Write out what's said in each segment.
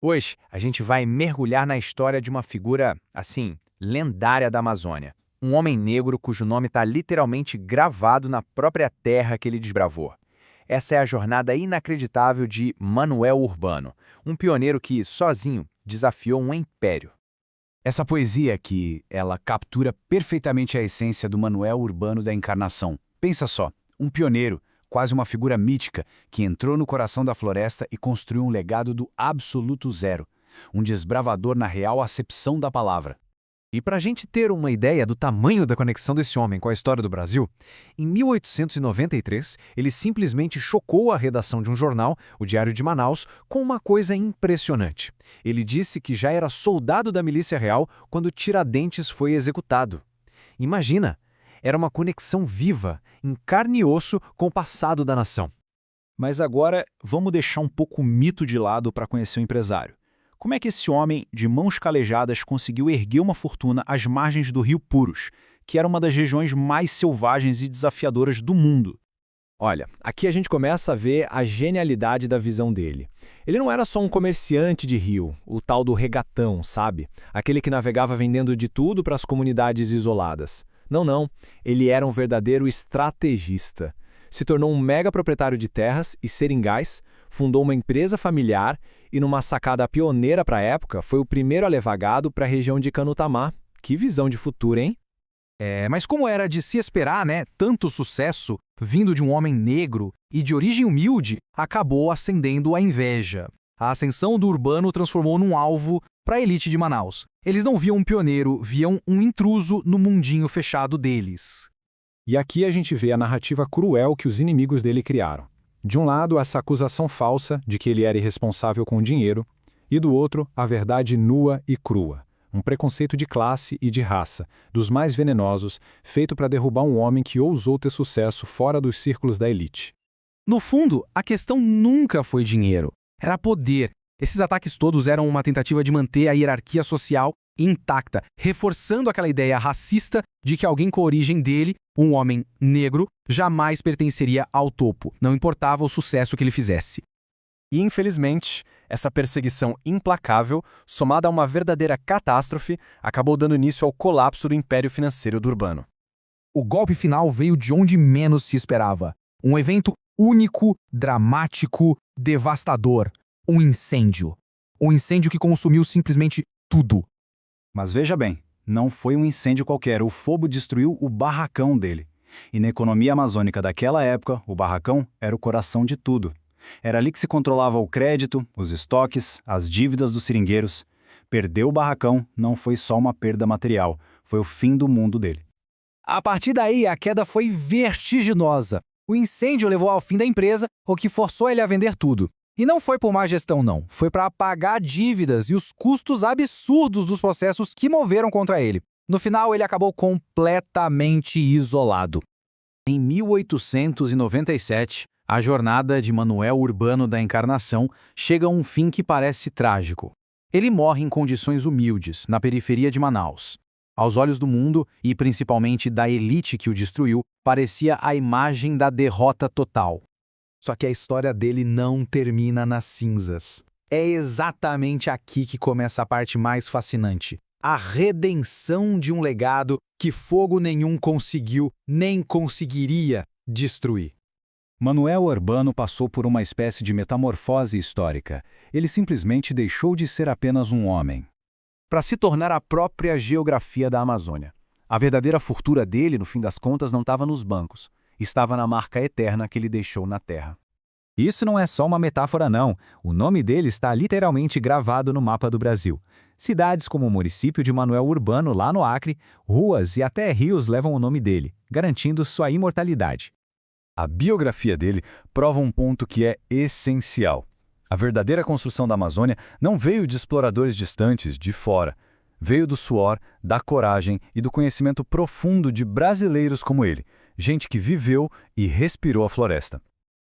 Hoje, a gente vai mergulhar na história de uma figura, assim, lendária da Amazônia. Um homem negro cujo nome está literalmente gravado na própria terra que ele desbravou. Essa é a jornada inacreditável de Manuel Urbano, um pioneiro que, sozinho, desafiou um império. Essa poesia aqui, ela captura perfeitamente a essência do Manuel Urbano da Encarnação. Pensa só, um pioneiro, quase uma figura mítica, que entrou no coração da floresta e construiu um legado do absoluto zero. Um desbravador na real acepção da palavra. E para a gente ter uma ideia do tamanho da conexão desse homem com a história do Brasil, em 1893 ele simplesmente chocou a redação de um jornal, o Diário de Manaus, com uma coisa impressionante. Ele disse que já era soldado da Milícia Real quando Tiradentes foi executado. Imagina! Era uma conexão viva, em carne e osso, com o passado da nação. Mas agora vamos deixar um pouco o mito de lado para conhecer o empresário. Como é que esse homem, de mãos calejadas, conseguiu erguer uma fortuna às margens do Rio Purus, que era uma das regiões mais selvagens e desafiadoras do mundo? Olha, aqui a gente começa a ver a genialidade da visão dele. Ele não era só um comerciante de rio, o tal do regatão, sabe? Aquele que navegava vendendo de tudo para as comunidades isoladas. Não. Ele era um verdadeiro estrategista. Se tornou um mega proprietário de terras e seringais, fundou uma empresa familiar e, numa sacada pioneira para a época, foi o primeiro a levar gado para a região de Canutamá. Que visão de futuro, hein? Mas como era de se esperar, né? Tanto sucesso, vindo de um homem negro e de origem humilde, acabou acendendo a inveja. A ascensão do Urbano transformou num alvo para a elite de Manaus. Eles não viam um pioneiro, viam um intruso no mundinho fechado deles. E aqui a gente vê a narrativa cruel que os inimigos dele criaram. De um lado, essa acusação falsa de que ele era irresponsável com o dinheiro, e do outro, a verdade nua e crua. Um preconceito de classe e de raça, dos mais venenosos, feito para derrubar um homem que ousou ter sucesso fora dos círculos da elite. No fundo, a questão nunca foi dinheiro. Era poder. Esses ataques todos eram uma tentativa de manter a hierarquia social intacta, reforçando aquela ideia racista de que alguém com a origem dele, um homem negro, jamais pertenceria ao topo, não importava o sucesso que ele fizesse. E, infelizmente, essa perseguição implacável, somada a uma verdadeira catástrofe, acabou dando início ao colapso do império financeiro do Urbano. O golpe final veio de onde menos se esperava. Um evento único, dramático, devastador. Um incêndio. Um incêndio que consumiu simplesmente tudo. Mas veja bem, não foi um incêndio qualquer, o fogo destruiu o barracão dele. E na economia amazônica daquela época, o barracão era o coração de tudo. Era ali que se controlava o crédito, os estoques, as dívidas dos seringueiros. Perder o barracão não foi só uma perda material, foi o fim do mundo dele. A partir daí, a queda foi vertiginosa. O incêndio levou ao fim da empresa, o que forçou ele a vender tudo. E não foi por má gestão, não. Foi para pagar dívidas e os custos absurdos dos processos que moveram contra ele. No final, ele acabou completamente isolado. Em 1897, a jornada de Manuel Urbano da Encarnação chega a um fim que parece trágico. Ele morre em condições humildes, na periferia de Manaus. Aos olhos do mundo, e principalmente da elite que o destruiu, parecia a imagem da derrota total. Só que a história dele não termina nas cinzas. É exatamente aqui que começa a parte mais fascinante. A redenção de um legado que fogo nenhum conseguiu, nem conseguiria destruir. Manuel Urbano passou por uma espécie de metamorfose histórica. Ele simplesmente deixou de ser apenas um homem, para se tornar a própria geografia da Amazônia. A verdadeira fortuna dele, no fim das contas, não estava nos bancos. Estava na marca eterna que ele deixou na terra. Isso não é só uma metáfora, não. O nome dele está literalmente gravado no mapa do Brasil. Cidades como o município de Manuel Urbano, lá no Acre, ruas e até rios levam o nome dele, garantindo sua imortalidade. A biografia dele prova um ponto que é essencial. A verdadeira construção da Amazônia não veio de exploradores distantes, de fora. Veio do suor, da coragem e do conhecimento profundo de brasileiros como ele, gente que viveu e respirou a floresta.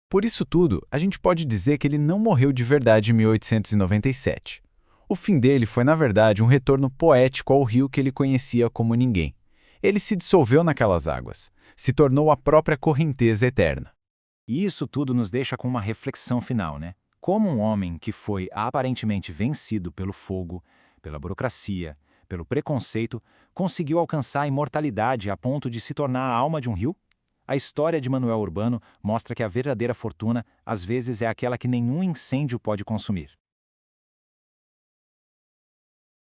Por isso tudo, a gente pode dizer que ele não morreu de verdade em 1897. O fim dele foi, na verdade, um retorno poético ao rio que ele conhecia como ninguém. Ele se dissolveu naquelas águas, se tornou a própria correnteza eterna. E isso tudo nos deixa com uma reflexão final, né? Como um homem que foi aparentemente vencido pelo fogo, pela burocracia, pelo preconceito, conseguiu alcançar a imortalidade a ponto de se tornar a alma de um rio? A história de Manuel Urbano mostra que a verdadeira fortuna, às vezes, é aquela que nenhum incêndio pode consumir.